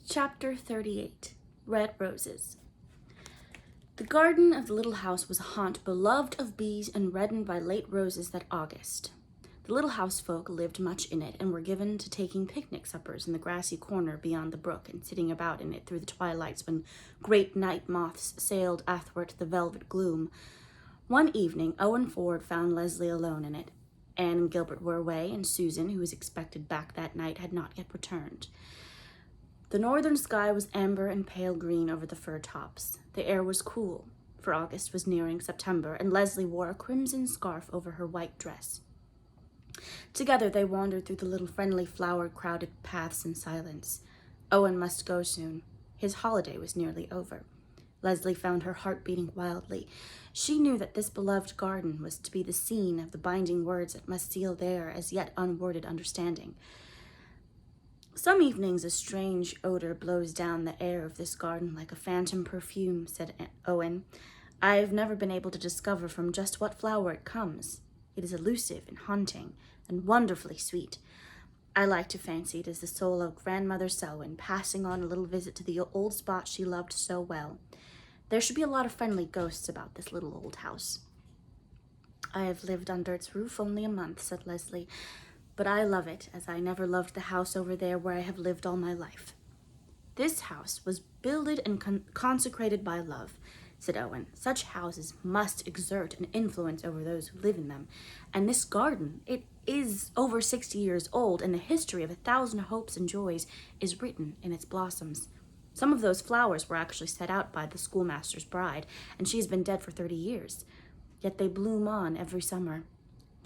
Chapter 38. Red Roses. The garden of the little house was a haunt beloved of bees and reddened by late roses that August. The little house folk lived much in it and were given to taking picnic suppers in the grassy corner beyond the brook and sitting about in it through the twilights when great night moths sailed athwart the velvet gloom. One evening, Owen Ford found Leslie alone in it. Anne and Gilbert were away, and Susan, who was expected back that night, had not yet returned. The northern sky was amber and pale green over the fir tops. The air was cool, for August was nearing September, and Leslie wore a crimson scarf over her white dress. Together they wandered through the little friendly flower-crowded paths in silence. Owen must go soon. His holiday was nearly over. Leslie found her heart beating wildly. She knew that this beloved garden was to be the scene of the binding words that must seal their as yet unworded understanding. Some evenings a strange odor blows down the air of this garden like a phantom perfume, said Owen. I've never been able to discover from just what flower it comes. It is elusive and haunting and wonderfully sweet. I like to fancy it is the soul of Grandmother Selwyn passing on a little visit to the old spot she loved so well. There should be a lot of friendly ghosts about this little old house. I have lived under its roof only a month, said Leslie, but I love it as I never loved the house over there where I have lived all my life. This house was builded and consecrated by love, said Owen. Such houses must exert an influence over those who live in them. And this garden, it is over 60 years old, and the history of 1,000 hopes and joys is written in its blossoms. Some of those flowers were actually set out by the schoolmaster's bride, and she has been dead for 30 years. Yet they bloom on every summer.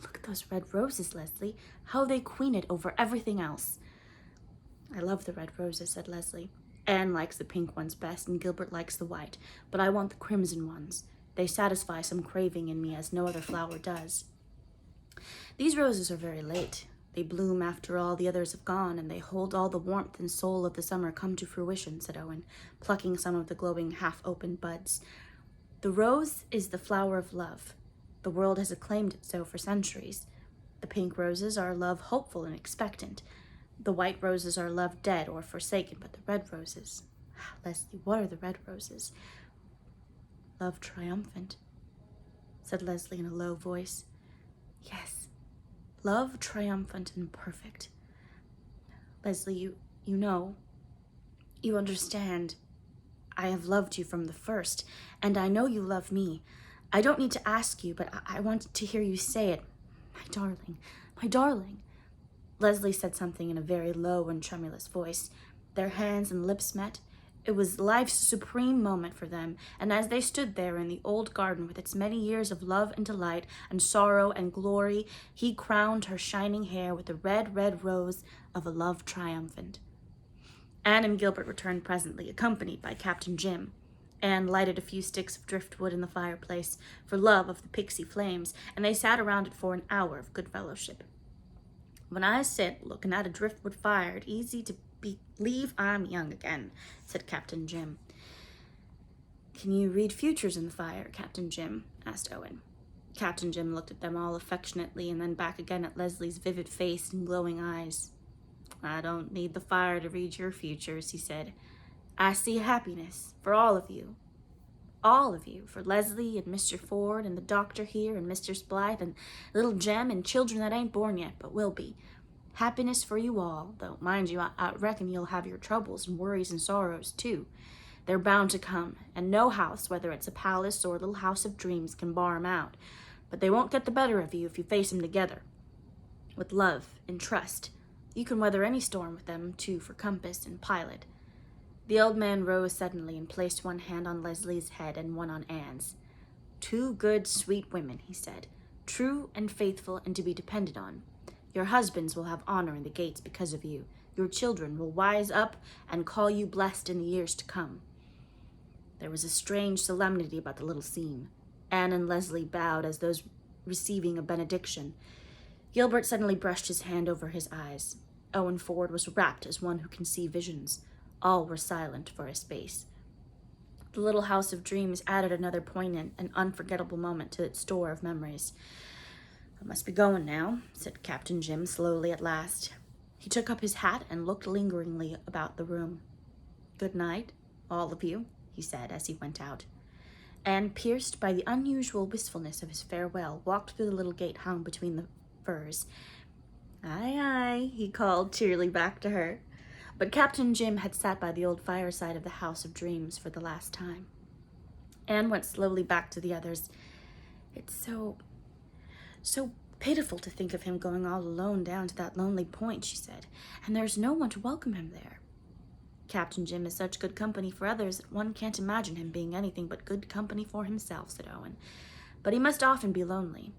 Look at those red roses, Leslie. How they queen it over everything else. I love the red roses, said Leslie. Anne likes the pink ones best, and Gilbert likes the white, but I want the crimson ones. They satisfy some craving in me as no other flower does. These roses are very late. They bloom after all the others have gone, and they hold all the warmth and soul of the summer come to fruition, said Owen, plucking some of the glowing half-open buds. The rose is the flower of love. The world has acclaimed it so for centuries. The pink roses are love hopeful and expectant. The white roses are love dead or forsaken, but the red roses... Leslie, what are the red roses? Love triumphant, said Leslie in a low voice. Yes, love triumphant and perfect. Leslie, you know, you understand. I have loved you from the first, and I know you love me. I don't need to ask you, but I want to hear you say it. My darling, my darling. Leslie said something in a very low and tremulous voice. Their hands and lips met. It was life's supreme moment for them, and as they stood there in the old garden with its many years of love and delight and sorrow and glory, he crowned her shining hair with the red, red rose of a love triumphant. Anne and Gilbert returned presently, accompanied by Captain Jim. Anne lighted a few sticks of driftwood in the fireplace for love of the pixie flames, and they sat around it for an hour of good fellowship. When I sit looking at a driftwood fire, it's easy to believe I'm young again, said Captain Jim. Can you read futures in the fire, Captain Jim? Asked Owen. Captain Jim looked at them all affectionately and then back again at Leslie's vivid face and glowing eyes. I don't need the fire to read your futures, he said. I see happiness for all of you, for Leslie and Mr. Ford and the doctor here and Mr. Blythe and little Jem and children that ain't born yet but will be. Happiness for you all, though, mind you, I reckon you'll have your troubles and worries and sorrows, too. They're bound to come, and no house, whether it's a palace or a little house of dreams, can bar 'em out. But they won't get the better of you if you face 'em together. With love and trust, you can weather any storm with them, too, for compass and pilot. The old man rose suddenly and placed one hand on Leslie's head and one on Anne's. 2 good, sweet women, he said, true and faithful and to be depended on. Your husbands will have honor in the gates because of you. Your children will wise up and call you blessed in the years to come. There was a strange solemnity about the little scene. Anne and Leslie bowed as those receiving a benediction. Gilbert suddenly brushed his hand over his eyes. Owen Ford was rapt as one who can see visions. All were silent for a space. The little house of dreams added another poignant and unforgettable moment to its store of memories. I must be going now, said Captain Jim slowly at last. He took up his hat and looked lingeringly about the room. Good night, all of you, he said as he went out. Anne, pierced by the unusual wistfulness of his farewell, walked through the little gate hung between the firs. Aye, aye, he called cheerily back to her. But Captain Jim had sat by the old fireside of the House of Dreams for the last time. Anne went slowly back to the others. It's so pitiful to think of him going all alone down to that lonely point, she said, and there's no one to welcome him there. Captain Jim is such good company for others that one can't imagine him being anything but good company for himself, said Owen. But he must often be lonely.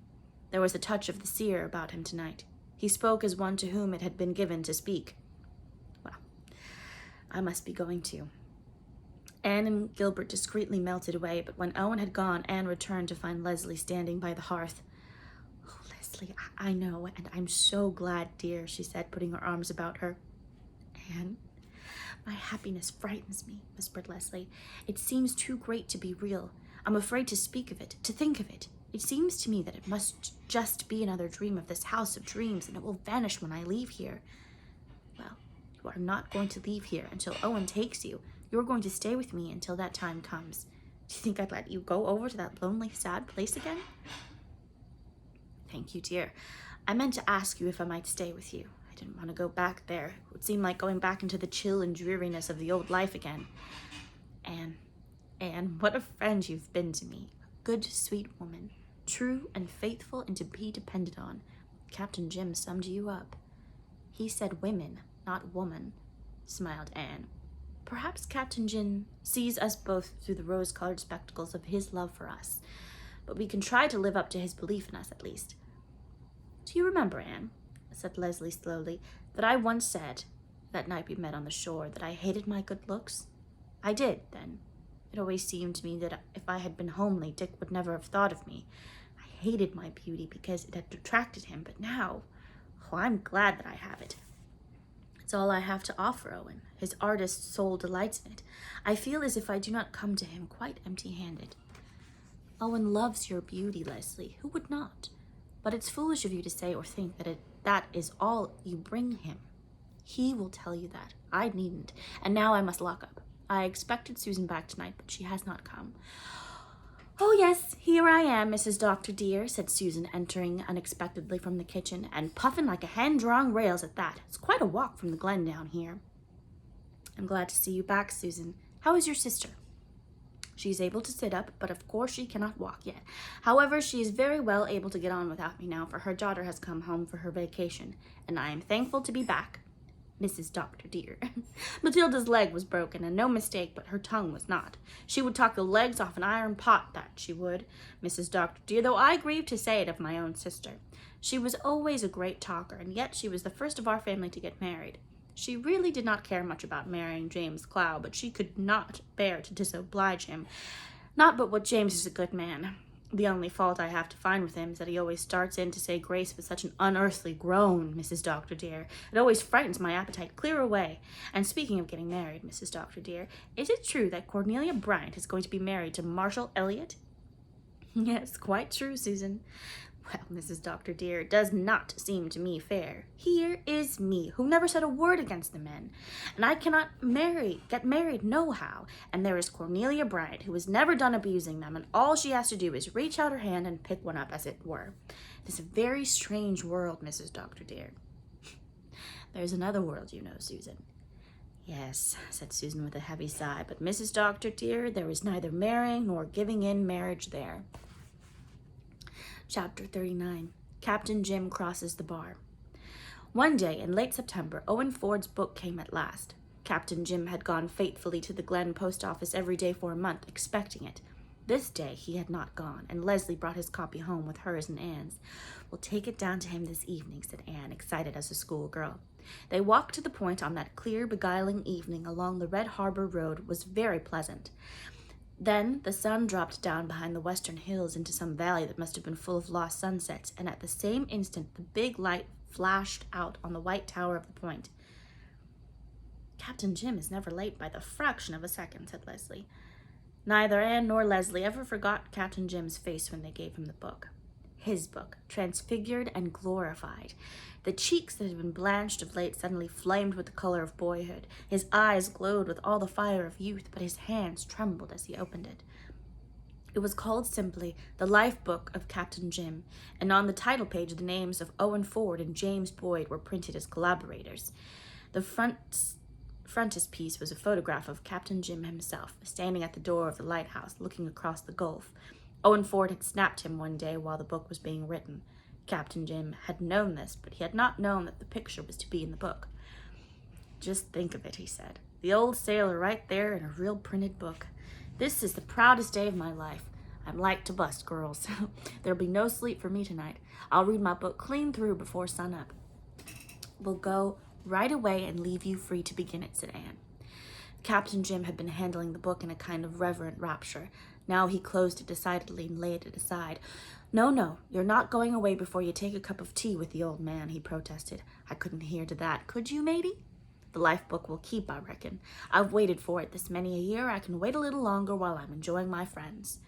There was a touch of the seer about him tonight. He spoke as one to whom it had been given to speak. Well, I must be going too. Anne and Gilbert discreetly melted away, but when Owen had gone, Anne returned to find Leslie standing by the hearth. Oh, Leslie, I know, and I'm so glad, dear, she said, putting her arms about her. Anne, my happiness frightens me, whispered Leslie. It seems too great to be real. I'm afraid to speak of it, to think of it. It seems to me that it must just be another dream of this house of dreams, and it will vanish when I leave here. Well, you are not going to leave here until Owen takes you. You're going to stay with me until that time comes. Do you think I'd let you go over to that lonely, sad place again? Thank you, dear. I meant to ask you if I might stay with you. I didn't want to go back there. It would seem like going back into the chill and dreariness of the old life again. Anne, what a friend you've been to me. A good, sweet woman, true and faithful and to be depended on. Captain Jim summed you up. He said women, not woman, smiled Anne. Perhaps Captain Jim sees us both through the rose-colored spectacles of his love for us, but we can try to live up to his belief in us at least. Do you remember, Anne, said Leslie slowly, that I once said, that night we met on the shore, that I hated my good looks? I did, then. It always seemed to me that if I had been homely, Dick would never have thought of me. I hated my beauty because it had detracted him, but now, I'm glad that I have it. It's all I have to offer Owen. His artist soul delights in it. I feel as if I do not come to him quite empty-handed. Owen loves your beauty, Leslie. Who would not? But it's foolish of you to say or think that is all you bring him. He will tell you that. I needn't. And now I must lock up. I expected Susan back tonight, but she has not come. Oh, yes, here I am, Mrs. Doctor dear, said Susan, entering unexpectedly from the kitchen, and puffing like a hen drawing rails at that. It's quite a walk from the glen down here. I'm glad to see you back, Susan. How is your sister? She's able to sit up, but of course she cannot walk yet. However, she is very well able to get on without me now, for her daughter has come home for her vacation, and I am thankful to be back, Mrs. Doctor dear. Matilda's leg was broken, and no mistake, but her tongue was not. She would talk the legs off an iron pot, that she would, Mrs. Doctor dear, though I grieve to say it of my own sister. She was always a great talker, and yet she was the first of our family to get married. She really did not care much about marrying James Clow, but she could not bear to disoblige him. Not but what James is a good man. The only fault I have to find with him is that he always starts in to say grace with such an unearthly groan, Mrs. Doctor dear. It always frightens my appetite clear away. And speaking of getting married, Mrs. Doctor dear, is it true that Cornelia Bryant is going to be married to Marshall Elliott? Yes, quite true, Susan. Well, Mrs. Doctor dear, it does not seem to me fair. Here is me, who never said a word against the men, and I cannot get married nohow, and there is Cornelia Bryant, who has never done abusing them, and all she has to do is reach out her hand and pick one up, as it were. It is a very strange world, Mrs. Doctor dear. There's another world, you know, Susan. Yes, said Susan with a heavy sigh, but Mrs. Doctor dear, there is neither marrying nor giving in marriage there. Chapter 39. Captain Jim crosses the bar. One day in late September, Owen Ford's book came at last. Captain Jim had gone faithfully to the Glen post office every day for a month, expecting it. This day he had not gone, and Leslie brought his copy home with hers and Anne's. We'll take it down to him this evening, said Anne, excited as a schoolgirl. They walked to the point on that clear, beguiling evening along the Red Harbor Road was very pleasant. Then the sun dropped down behind the western hills into some valley that must have been full of lost sunsets, and at the same instant the big light flashed out on the white tower of the point. Captain Jim is never late by the fraction of a second, said Leslie. Neither Anne nor Leslie ever forgot Captain Jim's face when they gave him the book. his book, transfigured and glorified. The cheeks that had been blanched of late suddenly flamed with the color of boyhood. His eyes glowed with all the fire of youth, but his hands trembled as he opened it. It was called simply The Life Book of Captain Jim, and on the title page the names of Owen Ford and James Boyd were printed as collaborators. The frontispiece was a photograph of Captain Jim himself, standing at the door of the lighthouse, looking across the gulf. Owen Ford had snapped him one day while the book was being written. Captain Jim had known this, but he had not known that the picture was to be in the book. "Just think of it," he said. "The old sailor right there in a real printed book. This is the proudest day of my life. I'm like to bust, girls. There'll be no sleep for me tonight. I'll read my book clean through before sunup." "We'll go right away and leave you free to begin it," said Anne. Captain Jim had been handling the book in a kind of reverent rapture. Now he closed it decidedly and laid it aside. No, you're not going away before you take a cup of tea with the old man," he protested. "I couldn't hear to that, could you, matey? The life book will keep, I reckon. I've waited for it this many a year. I can wait a little longer while I'm enjoying my friends."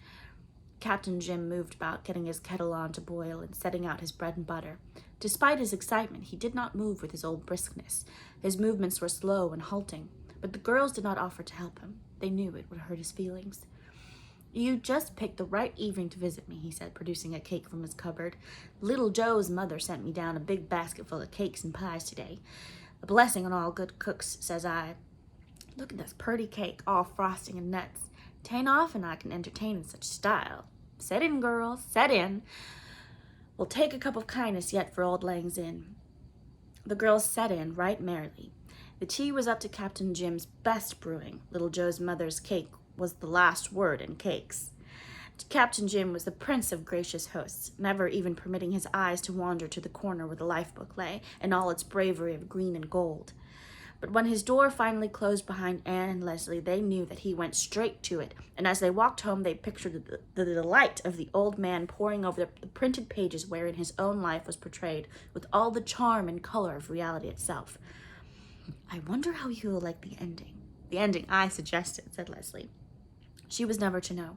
Captain Jim moved about, getting his kettle on to boil and setting out his bread and butter. Despite his excitement, he did not move with his old briskness. His movements were slow and halting, but the girls did not offer to help him. They knew it would hurt his feelings. "You just picked the right evening to visit me," he said, producing a cake from his cupboard. "Little Joe's mother sent me down a big basket full of cakes and pies today. A blessing on all good cooks, says I. Look at this purty cake, all frosting and nuts. 'Tain't often I can entertain in such style. Set in, girls, set in. We'll take a cup of kindness yet for Old Lang's Inn." The girls set in right merrily. The tea was up to Captain Jim's best brewing. Little Joe's mother's cake was the last word in cakes. Captain Jim was the prince of gracious hosts, never even permitting his eyes to wander to the corner where the life book lay, in all its bravery of green and gold. But when his door finally closed behind Anne and Leslie, they knew that he went straight to it, and as they walked home, they pictured the delight of the old man poring over the printed pages wherein his own life was portrayed, with all the charm and color of reality itself. "I wonder how he will like the ending." "The ending I suggested," said Leslie. She was never to know.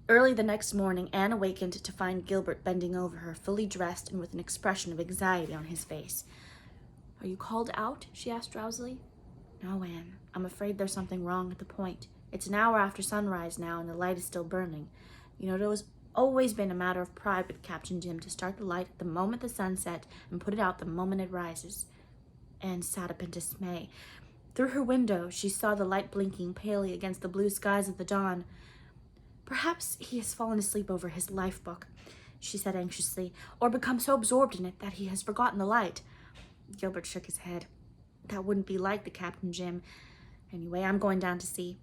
Early the next morning, Anne awakened to find Gilbert bending over her, fully dressed and with an expression of anxiety on his face. "Are you called out?" she asked drowsily. "No, Anne. I'm afraid there's something wrong at the Point. It's an hour after sunrise now, and the light is still burning. You know, it has always been a matter of pride with Captain Jim to start the light at the moment the sun sets and put it out the moment it rises." Anne sat up in dismay. Through her window, she saw the light blinking palely against the blue skies of the dawn. "Perhaps he has fallen asleep over his life book," she said anxiously, "or become so absorbed in it that he has forgotten the light." Gilbert shook his head. "That wouldn't be like the Captain Jim. Anyway, I'm going down to see."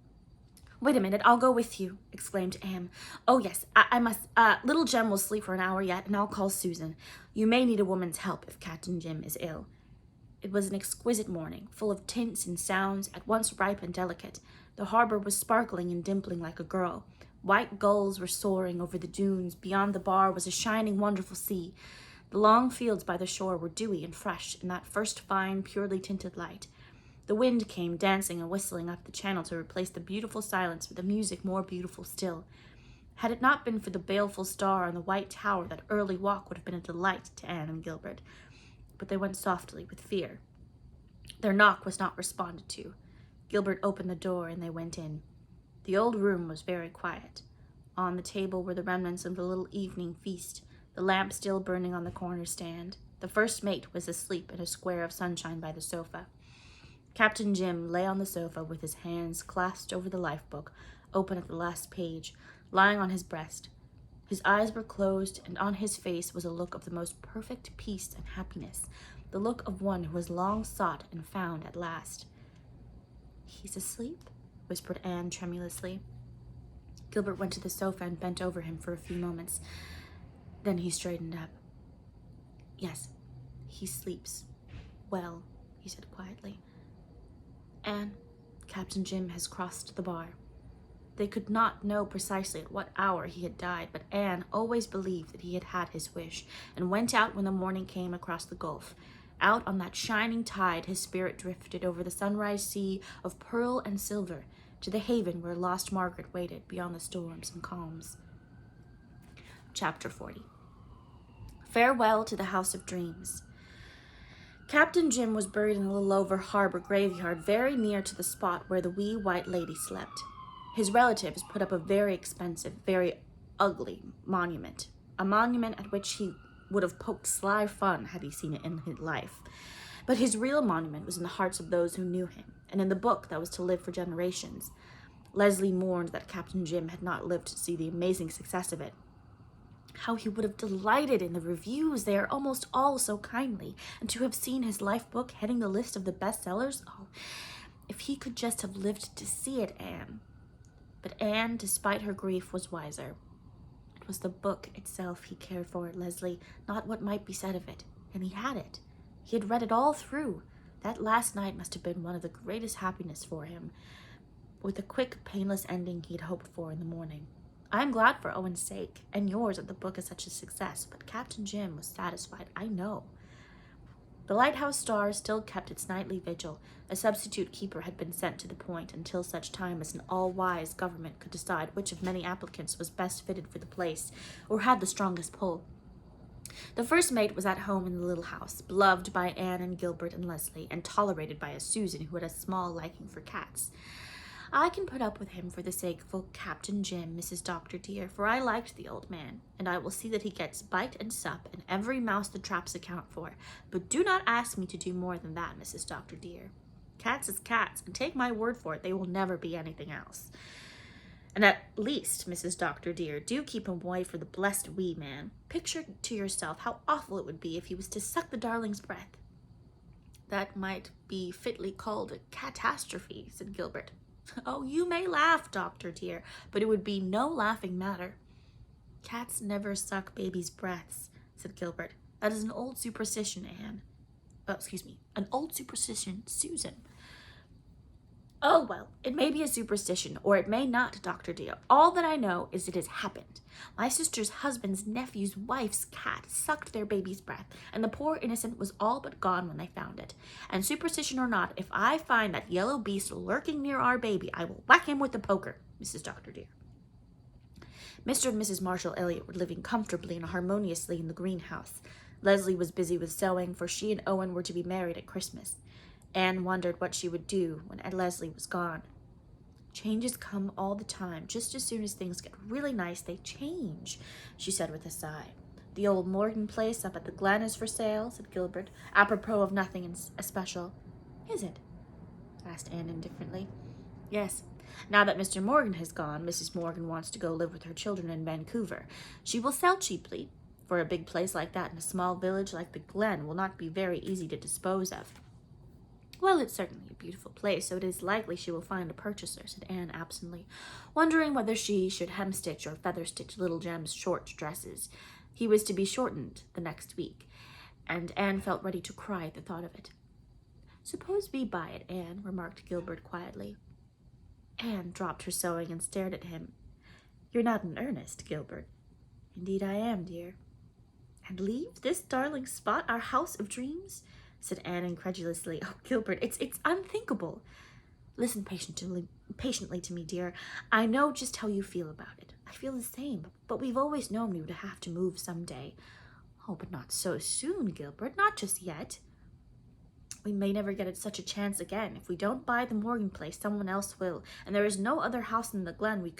"Wait a minute, I'll go with you," exclaimed Anne. "Oh, yes, I must. Little Jem will sleep for an hour yet, and I'll call Susan. You may need a woman's help if Captain Jim is ill." It was an exquisite morning, full of tints and sounds, at once ripe and delicate. The harbor was sparkling and dimpling like a girl. White gulls were soaring over the dunes. Beyond the bar was a shining, wonderful sea. The long fields by the shore were dewy and fresh in that first fine, purely tinted light. The wind came dancing and whistling up the channel to replace the beautiful silence with a music more beautiful still. Had it not been for the baleful star on the white tower, that early walk would have been a delight to Anne and Gilbert. But they went softly, with fear. Their knock was not responded to. Gilbert opened the door, and they went in. The old room was very quiet. On the table were the remnants of the little evening feast, the lamp still burning on the corner stand. The first mate was asleep in a square of sunshine by the sofa. Captain Jim lay on the sofa with his hands clasped over the life book, open at the last page, lying on his breast. His eyes were closed, and on his face was a look of the most perfect peace and happiness, the look of one who has long sought and found at last. "He's asleep?" whispered Anne tremulously. Gilbert went to the sofa and bent over him for a few moments. Then he straightened up. "Yes, he sleeps well," he said quietly. "Anne, Captain Jim has crossed the bar." They could not know precisely at what hour he had died, but Anne always believed that he had had his wish, and went out when the morning came across the gulf. Out on that shining tide his spirit drifted over the sunrise sea of pearl and silver to the haven where lost Margaret waited beyond the storms and calms. Chapter 40. Farewell to the House of Dreams. Captain Jim was buried in a little over harbor graveyard very near to the spot where the wee white lady slept. His relatives put up a very expensive, very ugly monument, a monument at which he would have poked sly fun had he seen it in his life. But his real monument was in the hearts of those who knew him, and in the book that was to live for generations. Leslie mourned that Captain Jim had not lived to see the amazing success of it. How he would have delighted in the reviews, they are almost all so kindly, and to have seen his life book heading the list of the bestsellers. Oh, if he could just have lived to see it, Anne. But Anne, despite her grief, was wiser. It was the book itself he cared for, Leslie, not what might be said of it, and he had it. He had read it all through. That last night must have been one of the greatest happiness for him, with the quick, painless ending he'd hoped for in the morning. I am glad for Owen's sake, and yours, that the book is such a success, but Captain Jim was satisfied, I know. The lighthouse star still kept its nightly vigil. A substitute keeper had been sent to the point until such time as an all-wise government could decide which of many applicants was best fitted for the place, or had the strongest pull. The first mate was at home in the little house, beloved by Anne and Gilbert and Leslie, and tolerated by a Susan who had a small liking for cats. I can put up with him for the sake of old Captain Jim, Mrs. Dr. dear, for I liked the old man, and I will see that he gets bite and sup, and every mouse the traps account for. But do not ask me to do more than that, Mrs. Dr. dear. Cats is cats, and take my word for it, they will never be anything else. And at least, Mrs. Dr. dear, do keep him away for the blessed wee man. Picture to yourself how awful it would be if he was to suck the darling's breath. That might be fitly called a catastrophe, said Gilbert. Oh, you may laugh, Doctor dear, but it would be no laughing matter. Cats never suck babies' breaths, said Gilbert. That is an old superstition, Anne. An old superstition, Susan. Oh, well, it may be a superstition, or it may not, Dr. dear. All that I know is it has happened. My sister's husband's nephew's wife's cat sucked their baby's breath, and the poor innocent was all but gone when they found it. And superstition or not, if I find that yellow beast lurking near our baby, I will whack him with the poker, Mrs. Dr. dear. Mr. and Mrs. Marshall Elliott were living comfortably and harmoniously in the greenhouse. Leslie was busy with sewing, for she and Owen were to be married at Christmas. Anne wondered what she would do when Leslie was gone. Changes come all the time. Just as soon as things get really nice, they change, she said with a sigh. The old Morgan place up at the Glen is for sale, said Gilbert, apropos of nothing especial. Is it? Asked Anne indifferently. Yes. Now that Mr. Morgan has gone, Mrs. Morgan wants to go live with her children in Vancouver. She will sell cheaply, for a big place like that in a small village like the Glen will not be very easy to dispose of. Well, it's certainly a beautiful place, so it is likely she will find a purchaser, said Anne absently, wondering whether she should hemstitch or feather-stitch Little Jem's short dresses. He was to be shortened the next week, and Anne felt ready to cry at the thought of it. Suppose we buy it, Anne, remarked Gilbert quietly. Anne dropped her sewing and stared at him. You're not in earnest, Gilbert. Indeed I am, dear. And leave this darling spot, our house of dreams? Said Anne incredulously. Oh, Gilbert, it's unthinkable. Listen patiently to me, dear. I know just how you feel about it. I feel the same, but we've always known we would have to move someday. Oh, but not so soon, Gilbert, not just yet. We may never get such a chance again. If we don't buy the Morgan place, someone else will, and there is no other house in the Glen we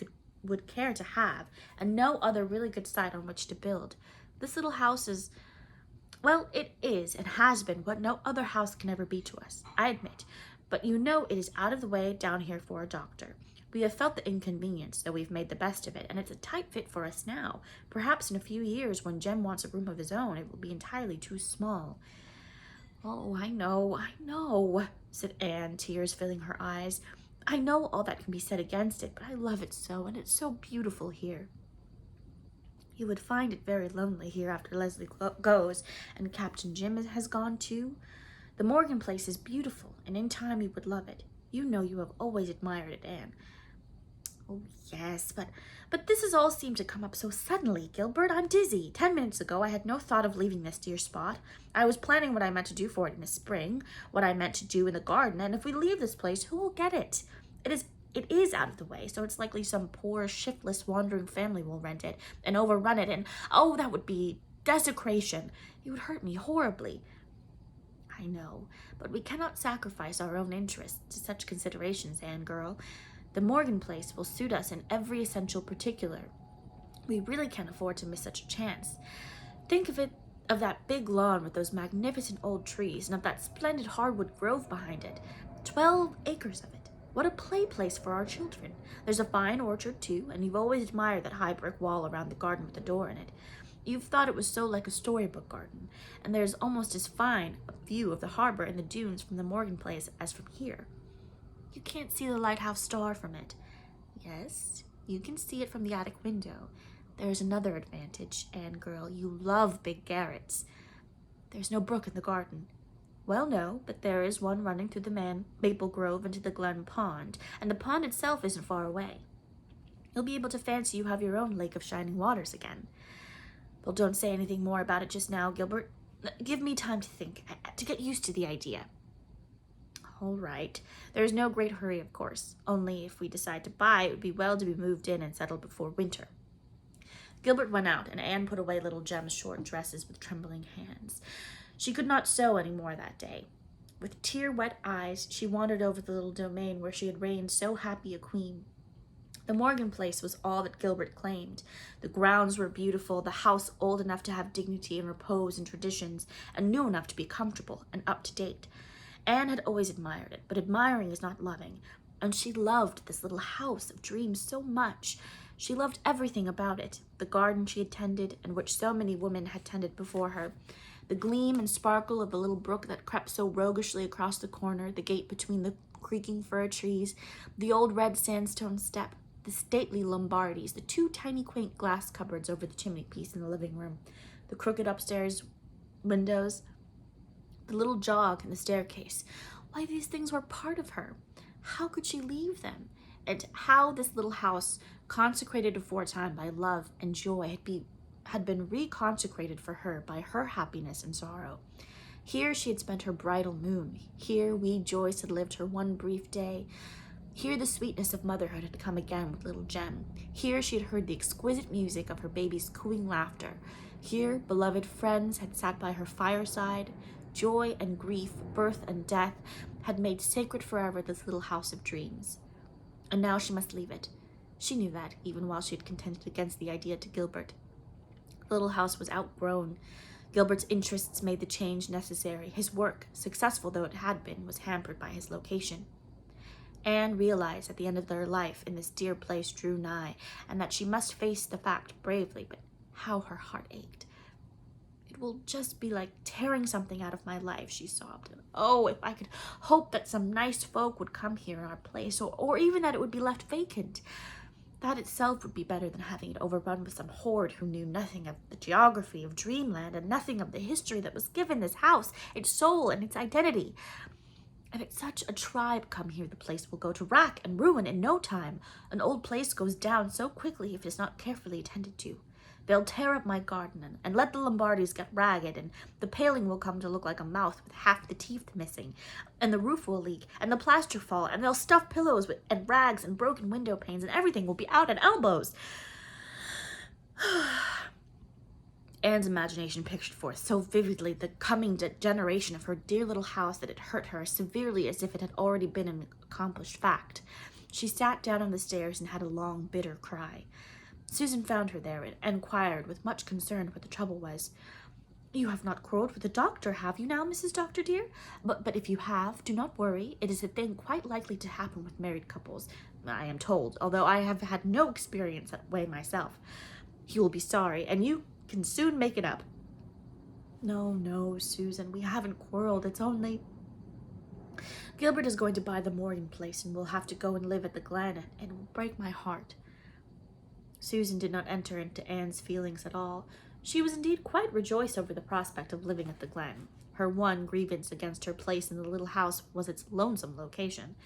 would care to have, and no other really good site on which to build. This little house is... Well, it is and has been what no other house can ever be to us, I admit. But you know it is out of the way down here for a doctor. We have felt the inconvenience, though we've made the best of it, and it's a tight fit for us now. Perhaps in a few years, when Jem wants a room of his own, it will be entirely too small. Oh, I know, said Anne, tears filling her eyes. I know all that can be said against it, but I love it so, and it's so beautiful here. You would find it very lonely here after Leslie goes, and Captain Jim has gone too. The Morgan place is beautiful, and in time you would love it. You know you have always admired it, Anne. Oh, yes, but this has all seemed to come up so suddenly, Gilbert. I'm dizzy. 10 minutes ago I had no thought of leaving this dear spot. I was planning what I meant to do for it in the spring, what I meant to do in the garden, and if we leave this place, who will get it? It is out of the way, so it's likely some poor, shiftless, wandering family will rent it and overrun it, and oh, that would be desecration. It would hurt me horribly. I know, but we cannot sacrifice our own interests to such considerations, Anne girl. The Morgan place will suit us in every essential particular. We really can't afford to miss such a chance. Think of that big lawn with those magnificent old trees, and of that splendid hardwood grove behind it. 12 acres of it. What a play place for our children. There's a fine orchard, too, and you've always admired that high brick wall around the garden with a door in it. You've thought it was so like a storybook garden, and there's almost as fine a view of the harbor and the dunes from the Morgan place as from here. You can't see the lighthouse star from it. Yes, you can see it from the attic window. There's another advantage, Anne girl. You love big garrets. There's no brook in the garden. Well, no, but there is one running through the maple grove into the Glen Pond, and the pond itself isn't far away. You'll be able to fancy you have your own lake of shining waters again. Well, don't say anything more about it just now, Gilbert. Give me time to think, to get used to the idea. All right. There's no great hurry, of course. Only if we decide to buy, it would be well to be moved in and settled before winter. Gilbert went out, and Anne put away little Jem's short dresses with trembling hands. She could not sew any more that day. With tear-wet eyes, she wandered over the little domain where she had reigned so happy a queen. The Morgan place was all that Gilbert claimed. The grounds were beautiful, the house old enough to have dignity and repose and traditions, and new enough to be comfortable and up-to-date. Anne had always admired it, but admiring is not loving, and she loved this little house of dreams so much. She loved everything about it, the garden she had tended, and which so many women had tended before her, the gleam and sparkle of the little brook that crept so roguishly across the corner, the gate between the creaking fir trees, the old red sandstone step, the stately Lombardies, the 2 tiny quaint glass cupboards over the chimney-piece in the living room, the crooked upstairs windows, the little jog in the staircase. Why, these things were part of her. How could she leave them? And how this little house, consecrated aforetime by love and joy, had been reconsecrated for her by her happiness and sorrow. Here she had spent her bridal moon. Here wee Joyce had lived her one brief day. Here the sweetness of motherhood had come again with little Jem. Here she had heard the exquisite music of her baby's cooing laughter. Here beloved friends had sat by her fireside. Joy and grief, birth and death, had made sacred forever this little house of dreams. And now she must leave it. She knew that, even while she had contended against the idea to Gilbert. The little house was outgrown. Gilbert's interests made the change necessary. His work, successful though it had been, was hampered by his location. Anne realized that the end of their life in this dear place drew nigh, and that she must face the fact bravely, but how her heart ached. It will just be like tearing something out of my life, she sobbed. Oh, if I could hope that some nice folk would come here in our place, or even that it would be left vacant. That itself would be better than having it overrun with some horde who knew nothing of the geography of dreamland and nothing of the history that was given this house, its soul and its identity. And if such a tribe come here, the place will go to rack and ruin in no time. An old place goes down so quickly if it is not carefully attended to. They'll tear up my garden and let the Lombardies get ragged, and the paling will come to look like a mouth with half the teeth missing, and the roof will leak, and the plaster fall, and they'll stuff pillows and rags and broken window panes, and everything will be out at elbows. Anne's imagination pictured forth so vividly the coming degeneration of her dear little house that it hurt her as severely as if it had already been an accomplished fact. She sat down on the stairs and had a long, bitter cry. Susan found her there and inquired with much concern what the trouble was. You have not quarreled with the doctor, have you now, Mrs. Doctor, dear? But if you have, do not worry. It is a thing quite likely to happen with married couples, I am told, although I have had no experience that way myself. He will be sorry, and you can soon make it up. No, Susan, we haven't quarreled. It's only... Gilbert is going to buy the Morgan place, and we'll have to go and live at the Glen, and it will break my heart. Susan did not enter into Anne's feelings at all. She was indeed quite rejoiced over the prospect of living at the Glen. Her one grievance against her place in the little house was its lonesome location.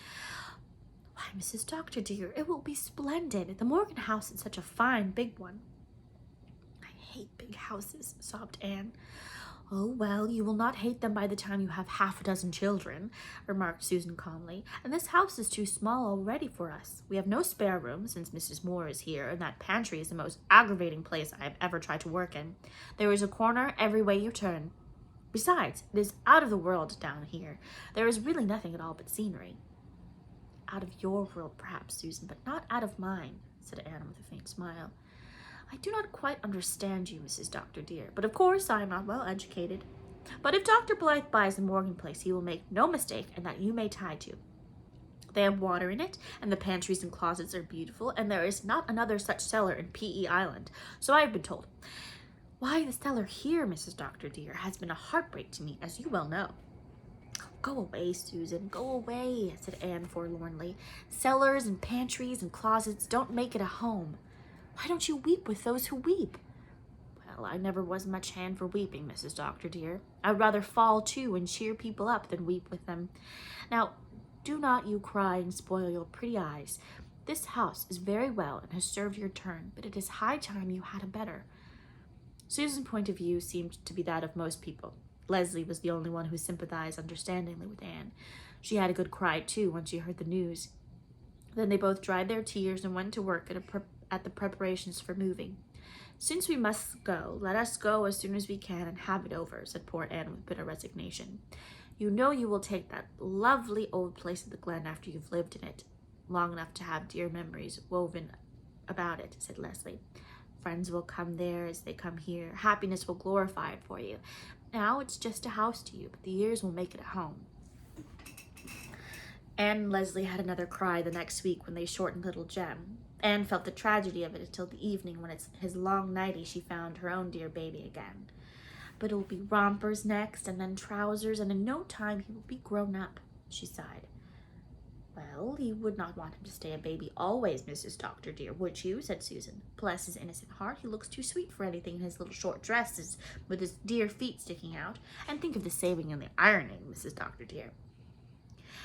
Why, Mrs. Doctor, dear, it will be splendid. The Morgan house is such a fine big one. I hate big houses, sobbed Anne. "Oh, well, you will not hate them by the time you have half a dozen children," remarked Susan calmly, "and this house is too small already for us. We have no spare room since Mrs. Moore is here, and that pantry is the most aggravating place I have ever tried to work in. There is a corner every way you turn. Besides, it is out of the world down here. There is really nothing at all but scenery." "Out of your world, perhaps, Susan, but not out of mine," said Anne with a faint smile. "I do not quite understand you, Mrs. Dr. dear, but of course I am not well educated. But if Dr. Blythe buys the Morgan place, he will make no mistake, and that you may tie to. They have water in it, and the pantries and closets are beautiful, and there is not another such cellar in P.E. Island, so I have been told. Why, the cellar here, Mrs. Dr. dear, has been a heartbreak to me, as you well know." "Go away, Susan, go away," said Anne forlornly. "Cellars and pantries and closets don't make it a home. Why don't you weep with those who weep?" "Well, I never was much hand for weeping, Mrs. Dr. dear. I'd rather fall to and cheer people up than weep with them. Now, do not you cry and spoil your pretty eyes. This house is very well and has served your turn, but it is high time you had a better." Susan's point of view seemed to be that of most people. Leslie was the only one who sympathized understandingly with Anne. She had a good cry, too, when she heard the news. Then they both dried their tears and went to work at the preparations for moving. "Since we must go, let us go as soon as we can and have it over," said poor Anne with bitter resignation. "You know you will take that lovely old place at the Glen after you've lived in it long enough to have dear memories woven about it," said Leslie. "Friends will come there as they come here. Happiness will glorify it for you. Now it's just a house to you, but the years will make it a home." Anne and Leslie had another cry the next week when they shortened little Jem. Anne felt the tragedy of it until the evening when it's his long nightie she found her own dear baby again. "But it'll be rompers next, and then trousers, and in no time he will be grown up," she sighed. "Well, you would not want him to stay a baby always, Mrs. Dr. dear, would you?" said Susan. "Bless his innocent heart, he looks too sweet for anything in his little short dresses, with his dear feet sticking out. And think of the saving and the ironing, Mrs. Dr. dear."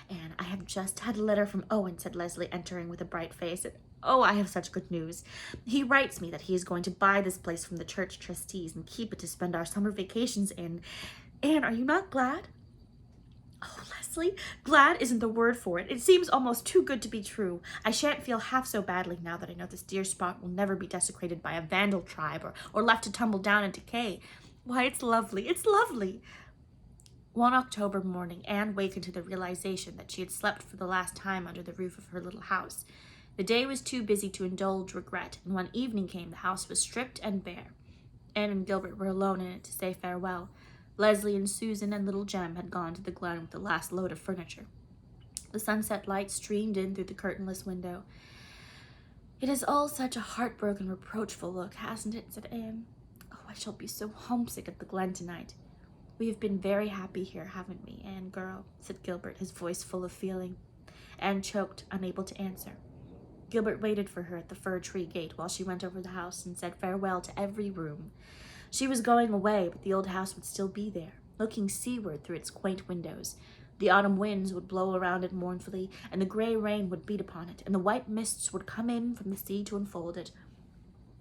"And I have just had a letter from Owen," said Leslie, entering with a bright face. "And oh, I have such good news. He writes me that he is going to buy this place from the church trustees and keep it to spend our summer vacations in. Anne, are you not glad?" "Oh, Leslie, glad isn't the word for it. It seems almost too good to be true. I shan't feel half so badly now that I know this dear spot will never be desecrated by a vandal tribe or left to tumble down and decay. Why, it's lovely, it's lovely." One October morning, Anne wakened to the realization that she had slept for the last time under the roof of her little house. The day was too busy to indulge regret, and when evening came, the house was stripped and bare. Anne and Gilbert were alone in it to say farewell. Leslie and Susan and little Jem had gone to the Glen with the last load of furniture. The sunset light streamed in through the curtainless window. "It is all such a heartbroken, reproachful look, hasn't it?" said Anne. "Oh, I shall be so homesick at the Glen tonight." "We have been very happy here, haven't we, Anne girl?" said Gilbert, his voice full of feeling. Anne choked, unable to answer. Gilbert waited for her at the fir tree gate while she went over the house and said farewell to every room. She was going away, but the old house would still be there, looking seaward through its quaint windows. The autumn winds would blow around it mournfully, and the gray rain would beat upon it, and the white mists would come in from the sea to enfold it,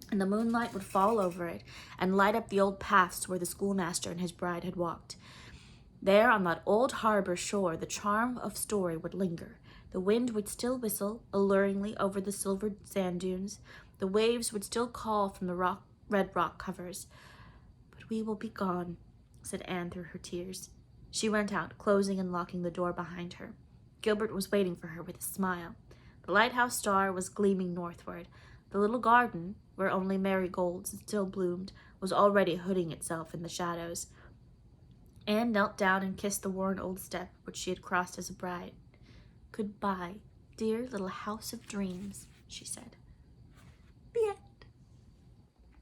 and the moonlight would fall over it and light up the old paths where the schoolmaster and his bride had walked. There on that old harbor shore the charm of story would linger. The wind would still whistle alluringly over the silvered sand dunes. The waves would still call from the red rock covers. "But we will be gone," said Anne through her tears. She went out, closing and locking the door behind her. Gilbert was waiting for her with a smile. The lighthouse star was gleaming northward. The little garden, where only marigolds still bloomed, was already hooding itself in the shadows. Anne knelt down and kissed the worn old step which she had crossed as a bride. "Goodbye, dear little house of dreams," she said.